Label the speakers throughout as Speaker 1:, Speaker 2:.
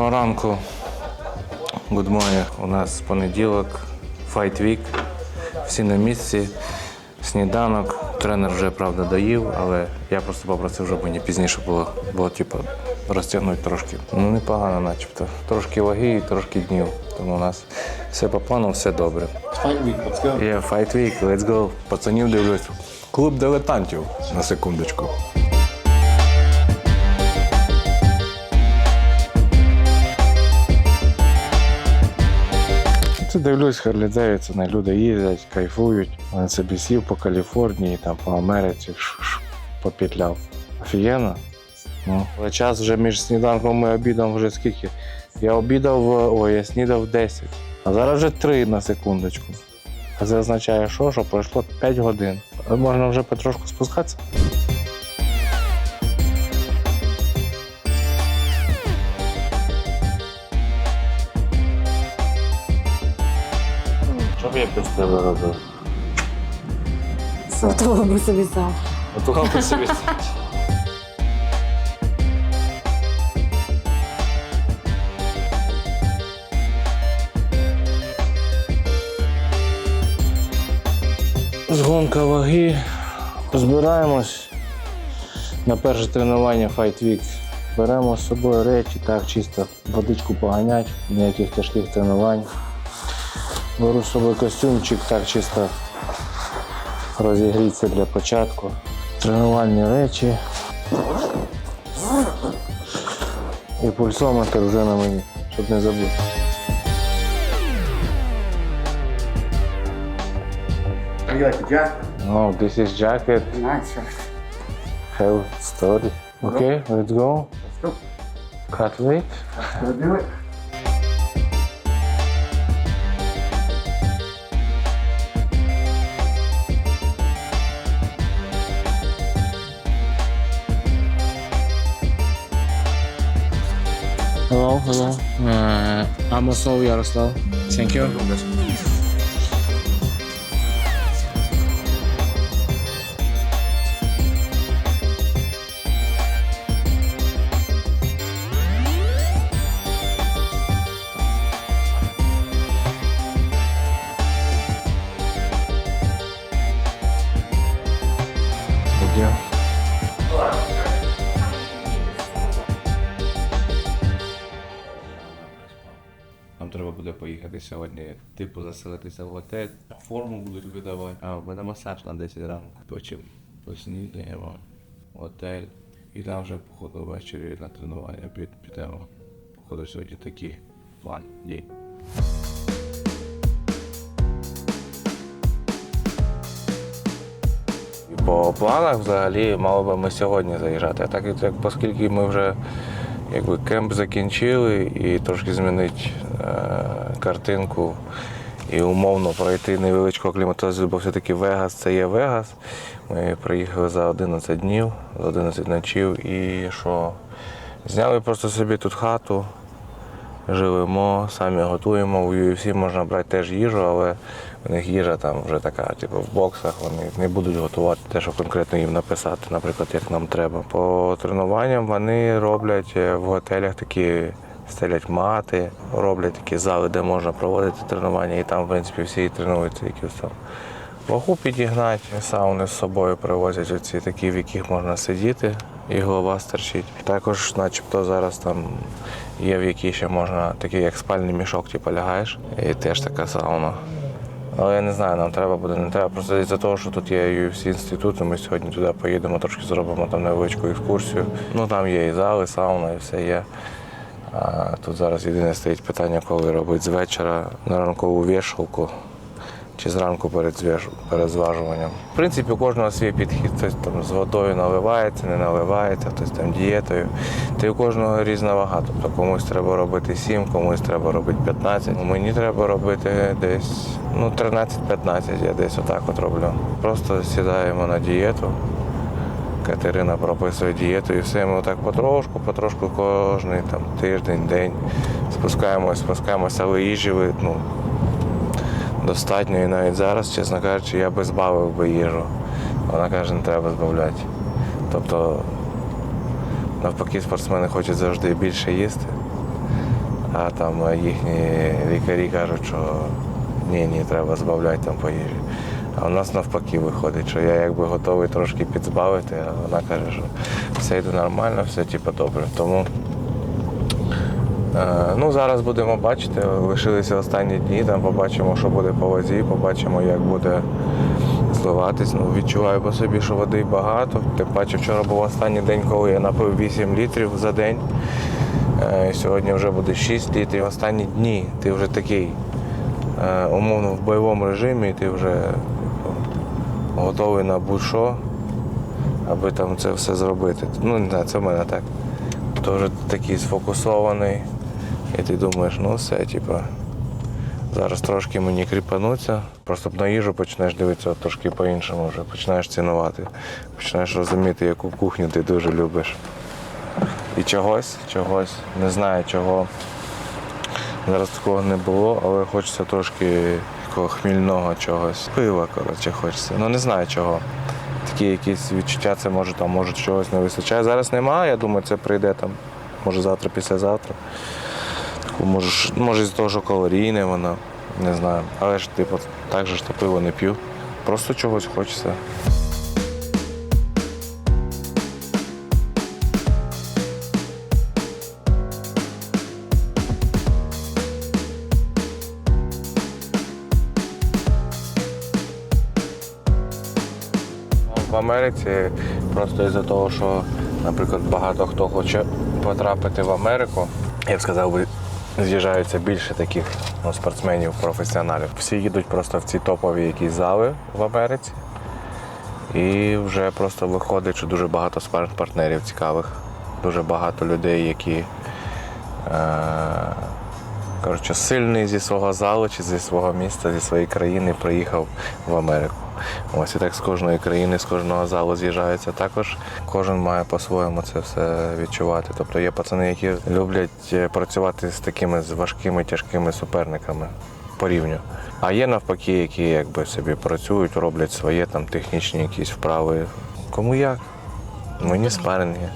Speaker 1: Доброго ранку. Good morning. У нас понеділок, Fight Week. Всі на місці, сніданок. Тренер вже, правда, доїв, але я просто попросив, щоб мені пізніше було типу, розтягнути трошки. Ну, непогано начебто. Трошки ваги і трошки днів. Тому у нас все по плану, все добре.
Speaker 2: Fight Week, let's go.
Speaker 1: Yeah, Fight Week, let's go. Пацанів дивлюсь. Клуб дилетантів, на секундочку. Це дивлюсь, Харлі Девідсон, люди їздять, кайфують. Вони собі сів по Каліфорнії, там, по Америці, попетляв. Офігенно. Ну. Але час вже між сніданком і обідом вже скільки? Я снідав в 10, а зараз вже 3 на секундочку. А це означає що? Що пройшло 5 годин. Але можна вже потрошку спускатися. Що б я без тебе робив?
Speaker 3: Готова би собі сам.
Speaker 1: Готував би собі. Згонка ваги. Збираємось на перше тренування Fight Week. Беремо з собою речі, так чисто водичку поганять, ніяких тяжких тренувань. Беру з собою костюмчик, так чисто розігрітися для початку. Тренувальні речі. І пульсометр вже на мені, щоб не забути.
Speaker 2: You like the jacket?
Speaker 1: Oh, this is jacket.
Speaker 2: Nice, right?
Speaker 1: Have story. Okay, let's go.
Speaker 2: Let's go.
Speaker 1: Cut weight.
Speaker 2: Let's go do it.
Speaker 4: Hello. I'm Asol Yaroslav. Thank you.
Speaker 1: Thank you. Нам треба буде поїхати сьогодні, типу заселитися в готель. Форму будуть видавати. А в мене масаж на 10 ранку. Потім поснідаємо в готель. І там вже, походу, ввечері на тренування підемо. Походу, сьогодні такий план дій. По планах взагалі мало би ми сьогодні заїжджати. А так, оскільки ми вже кемп закінчили і трошки змінити картинку і умовно пройти невеличку акліматизацію, бо все-таки Вегас це є Вегас. Ми приїхали за 11 днів, за 11 ночів і що? Зняли просто собі тут хату, живемо, самі готуємо. В UFC можна брати теж їжу, але у них їжа там вже така, типу в боксах, вони не будуть готувати те, що конкретно їм написати, наприклад, як нам треба. По тренуванням вони роблять в готелях такі, стелять мати, роблять такі зали, де можна проводити тренування, і там, в принципі, всі і тренуються, якісь там вагу підігнати, сауни з собою привозять оці такі, в яких можна сидіти, і голова стерчить. Також, начебто, зараз там є, в якій ще можна, такий як спальний мішок, типу лягаєш, і теж така сауна. Але я не знаю, нам треба буде, не треба. Просто із-за того, що тут є UFC інститут, ми сьогодні туди поїдемо, трошки зробимо там невеличку екскурсію. Ну там є і зали, сауна, і все є. А тут зараз єдине стоїть питання, коли робити з вечора на ранкову вішалку чи зранку перед зважуванням. В принципі, у кожного свій підхід. Хтось там з водою наливається, не наливається, хтось там дієтою. Та й у кожного різна вага. Тобто комусь треба робити 7, комусь треба робити 15. Мені треба робити десь 13-15, я десь отак от роблю. Просто сідаємо на дієту. Катерина прописує дієту і все, ми отак потрошку кожний там тиждень, день спускаємося, але їжі достатньо. І навіть зараз, чесно кажучи, я би збавив би їжу. Вона каже, не треба збавляти. Тобто, навпаки, спортсмени хочуть завжди більше їсти. а там їхні лікарі кажуть, що ні, треба збавляти там по їжі. А у нас навпаки виходить, що я якби готовий трошки підзбавити, а вона каже, що все йде нормально, все типу добре. Тому зараз будемо бачити, лишилися останні дні, там побачимо, що буде по вазі, побачимо, як буде зливатись. Відчуваю по собі, що води багато. Тим паче вчора був останній день, коли я напив 8 літрів за день. Сьогодні вже буде 6 літрів. Останні дні ти вже такий умовно в бойовому режимі, ти вже готовий на будь-що, аби там це все зробити. Не знаю, це в мене так. То вже такий сфокусований, і ти думаєш, все, зараз трошки мені кріпануться. Просто на їжу почнеш дивитися трошки по-іншому вже, починаєш цінувати, починаєш розуміти, яку кухню ти дуже любиш. І чогось, не знаю чого. Зараз такого не було, але хочеться трошки такого хмільного чогось. Пива, хочеться. Не знаю чого. Такі якісь відчуття, це може чогось не вистачає. Зараз немає, я думаю, це прийде там, може завтра, післязавтра. Може з того, що калорійне воно, не знаю. Але ж так же ж пиво не п'ю. Просто чогось хочеться. В Америці просто із-за того, що, наприклад, багато хто хоче потрапити в Америку, я б сказав, з'їжджаються більше таких спортсменів, професіоналів. Всі їдуть просто в ці топові якісь зали в Америці. І вже просто виходить, що дуже багато спарринг-партнерів цікавих, дуже багато людей, які сильний зі свого залу чи зі свого міста, зі своєї країни приїхав в Америку. Ось і так з кожної країни, з кожного залу з'їжджаються. Також кожен має по-своєму це все відчувати. Тобто є пацани, які люблять працювати з такими важкими, тяжкими суперниками по рівню. А є навпаки, які собі працюють, роблять своє там технічні якісь вправи. Кому як? Мені спарринги.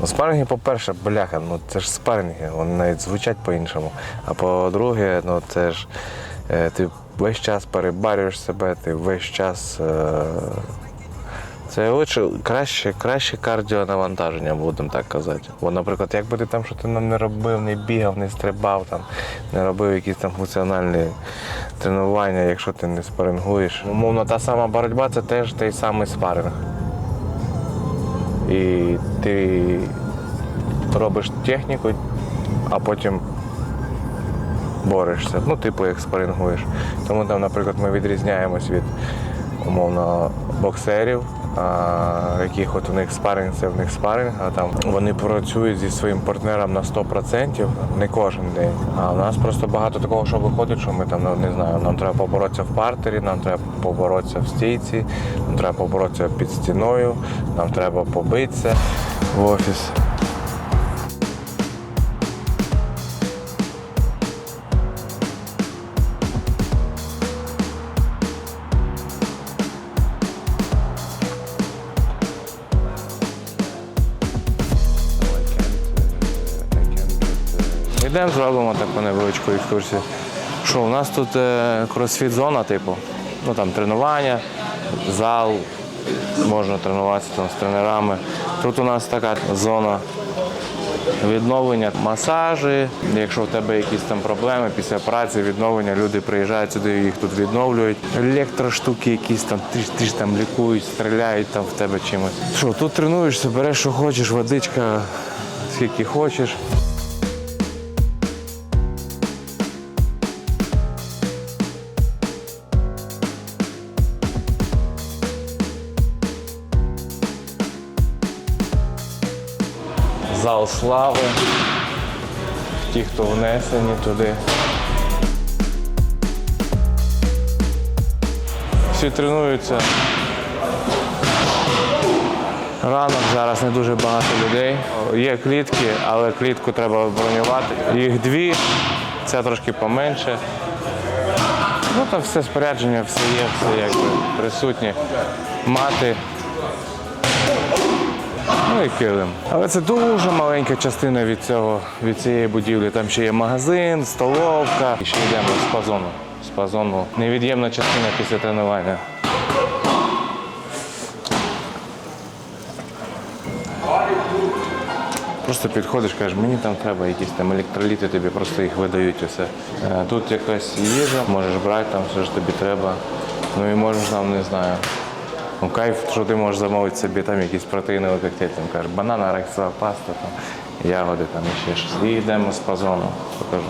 Speaker 1: Спарринги, по-перше, бляха, це ж спарринги, вони навіть звучать по-іншому. А по-друге, це ж ти весь час перебарюєш себе, ти весь час. Це краще кардіонавантаження, будемо так казати. Бо, наприклад, якби ти там щось не робив, не бігав, не стрибав, не робив якісь там функціональні тренування, якщо ти не спарингуєш. Умовно, та сама боротьба – це теж той самий спаринг. І ти робиш техніку, а потім борешся. Як спарингуєш. Тому там, наприклад, ми відрізняємось від, умовно, боксерів, яких у них спаринг, це в них спаринг, а там вони працюють зі своїм партнером на 100%, не кожен день. А у нас просто багато такого, що виходить, що ми там, не знаю, нам треба поборотися в партері, нам треба поборотися в стійці, нам треба поборотися під стіною, нам треба побитися в офіс. Йдемо, зробимо таку невеличку екскурсію. Що, у нас тут кросфіт-зона, там тренування, зал, можна тренуватися там з тренерами. Тут у нас така зона відновлення, масажі. Якщо в тебе якісь там проблеми після праці, відновлення, люди приїжджають сюди, їх тут відновлюють. Електроштуки якісь там, ти ж там лікують, стріляють там в тебе чимось. Що, тут тренуєшся, береш, що хочеш, водичка, скільки хочеш. Зал слави, ті, хто внесені туди. Всі тренуються. Ранок, зараз не дуже багато людей. Є клітки, але клітку треба бронювати. Їх 2, ця трошки поменше. Там все спорядження, все є, все присутнє. Мати. Ну і килим. Але це дуже маленька частина від цієї будівлі. Там ще є магазин, столовка. І ще йдемо з спа-зону. Спа-зону невід'ємна частина після тренування. Просто підходиш, кажеш, мені там треба якісь там електроліти, тобі просто їх видають усе. Тут якась їжа, можеш брати там все ж тобі треба. Ну і можеш там, не знаю. Ну, кайф, що ти можеш замовити собі там якийсь протеїновий коктейль, там кажеш, банан, арахісова паста, там, ягоди, там і ще щось. І йдемо з спа-зону, покажу.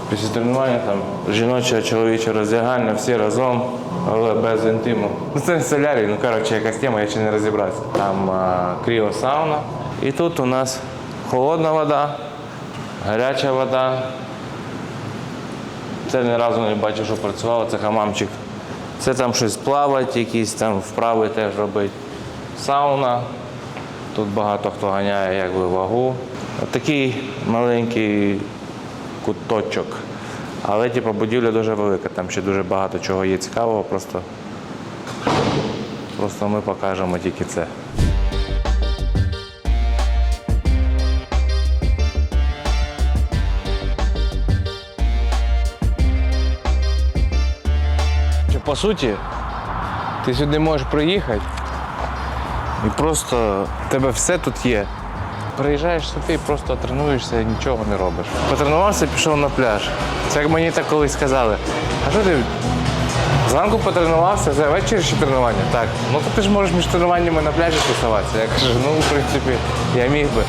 Speaker 1: Після тренування там жіноча, чоловіча роздягальня, всі разом, але без інтиму. Ну це не солярій, ну коротше, якась тема, я ще не розібрався. Там кріосауна. І тут у нас холодна вода, гаряча вода. Це ні разу не бачив, що працювало, це хамамчик. Це там щось плавать, якісь там вправи теж робить. Сауна. Тут багато хто ганяє якби вагу. Такий маленький куточок. Але типу, будівля дуже велика, там ще дуже багато чого є цікавого, просто ми покажемо тільки це. По суті, ти сюди можеш приїхати і просто в тебе все тут є. Приїжджаєш сюди і просто тренуєшся і нічого не робиш. Потренувався, пішов на пляж. Це як мені так колись сказали. А що ти зранку потренувався, за вечір ще тренування? Так. Ну то ти ж можеш між тренуваннями на пляжі тусуватися. Я кажу, ну в принципі, я міг би.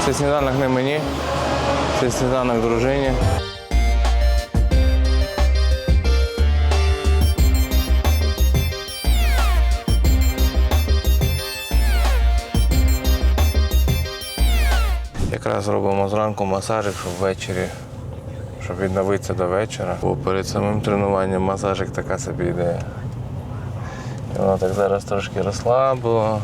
Speaker 1: Це сніданок не мені, це сніданок дружині. Якраз робимо зранку масажик, щоб ввечері, щоб відновитися до вечора. Бо перед самим тренуванням масажик така собі ідея. І воно так зараз трошки розслабило.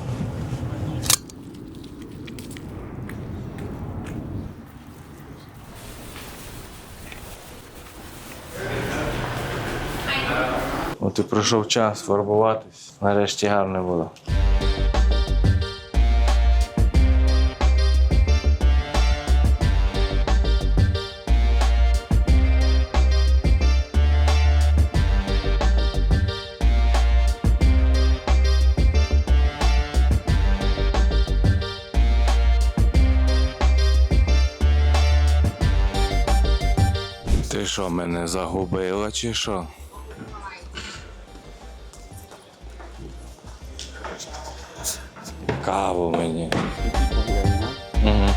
Speaker 1: От і пройшов час фарбуватись, нарешті гарно було. Ти що, мене загубила чи що? Каву мені. Угу.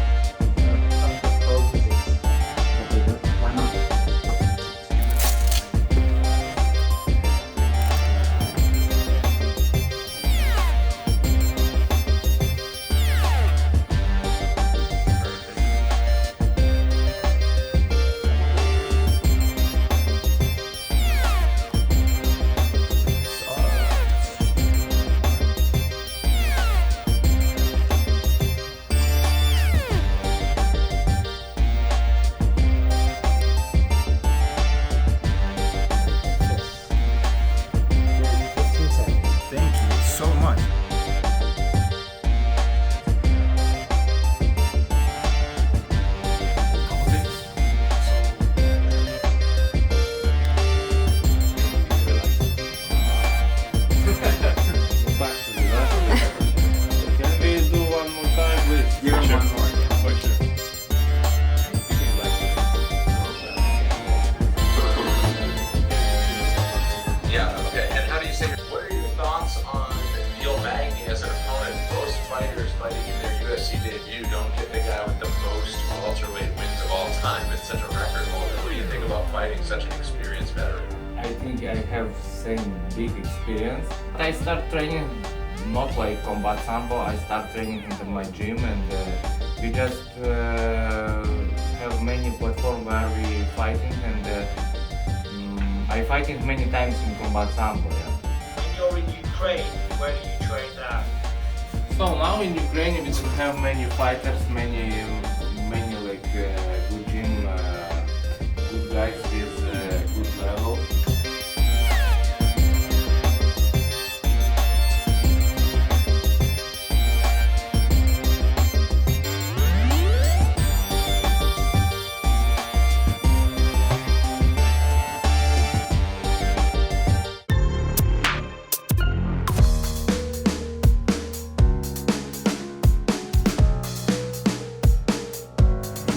Speaker 3: I think I have same big experience. I start training not like combat sambo. I start training in my gym, and we just have many platform where we fighting, and I fighting many times in combat sambo. Yeah.
Speaker 5: When you're in Ukraine, where do you train that?
Speaker 3: So now in Ukraine we have many fighters, many good gym, good guys with good level.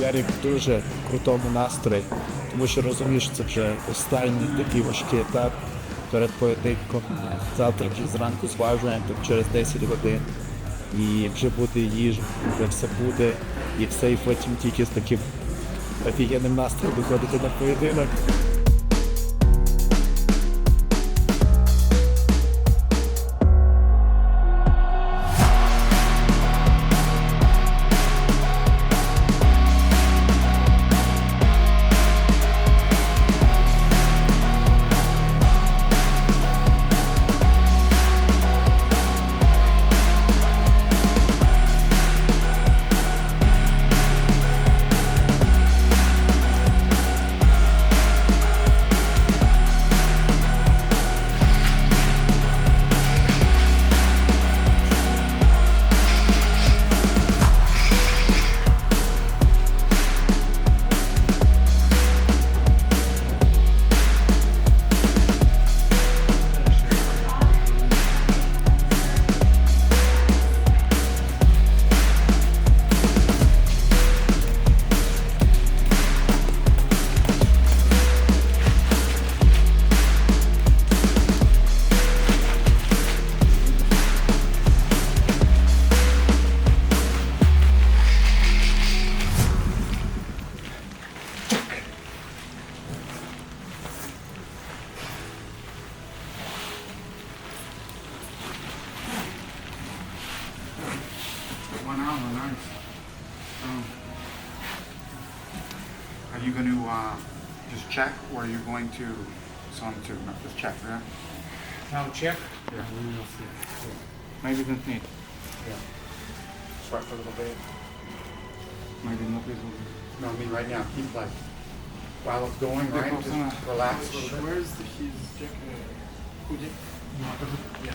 Speaker 6: Ярик в дуже крутому настрої, тому що розумієш, що це вже останній такий важкий етап перед поєдинком. Завтра вже зранку зважуємо, так через 10 годин. І вже буде їжа, вже все буде, і все, і потім тільки з таким офігенним настроєм виходити на поєдинок.
Speaker 7: Are you going to just check, or are you going to some to no, just check, yeah?
Speaker 4: Now check.
Speaker 7: Yeah. Maybe don't need.
Speaker 6: Sweat a little bit.
Speaker 7: Maybe not this one. No, I mean right now. Keep like while it's going, right? Just relax a little bit.
Speaker 6: Where's his jacket? Hoodie? Yeah.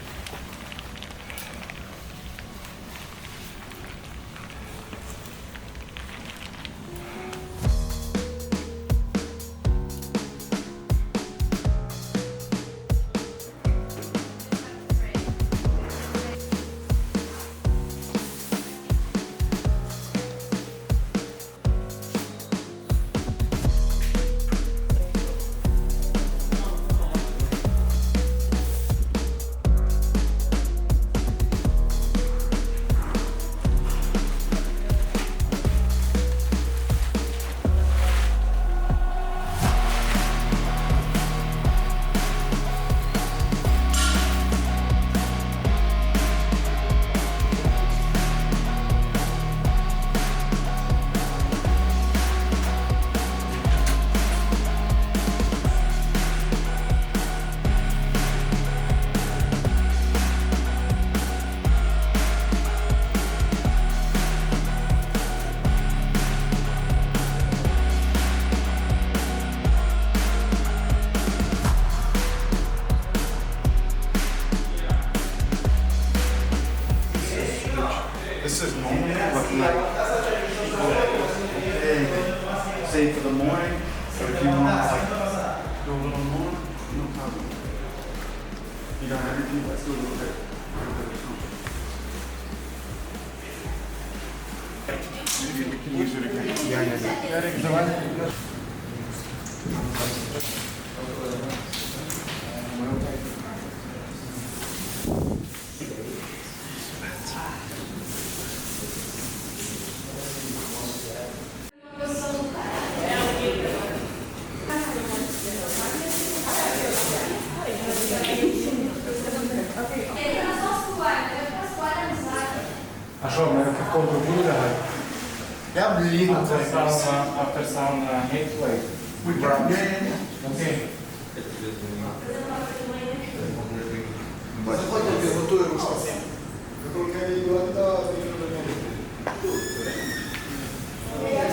Speaker 7: This is normal, but like say for the morning, but if you want to like go a little more, no problem. You got everything, let's do a little bit. Maybe we can use it again. Yeah.
Speaker 6: А що, ми в ковдру буде лягати?
Speaker 2: Я б ліг на це.
Speaker 3: After some hate play.
Speaker 6: Окей.
Speaker 2: Заходьте, підготую рушку. Я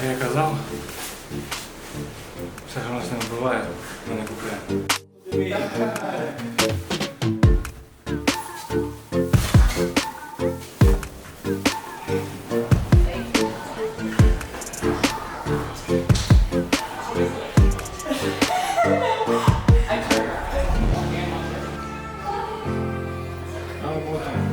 Speaker 1: Я казав, все, що нас не вбиває, ми не купуємо.
Speaker 3: Работаем.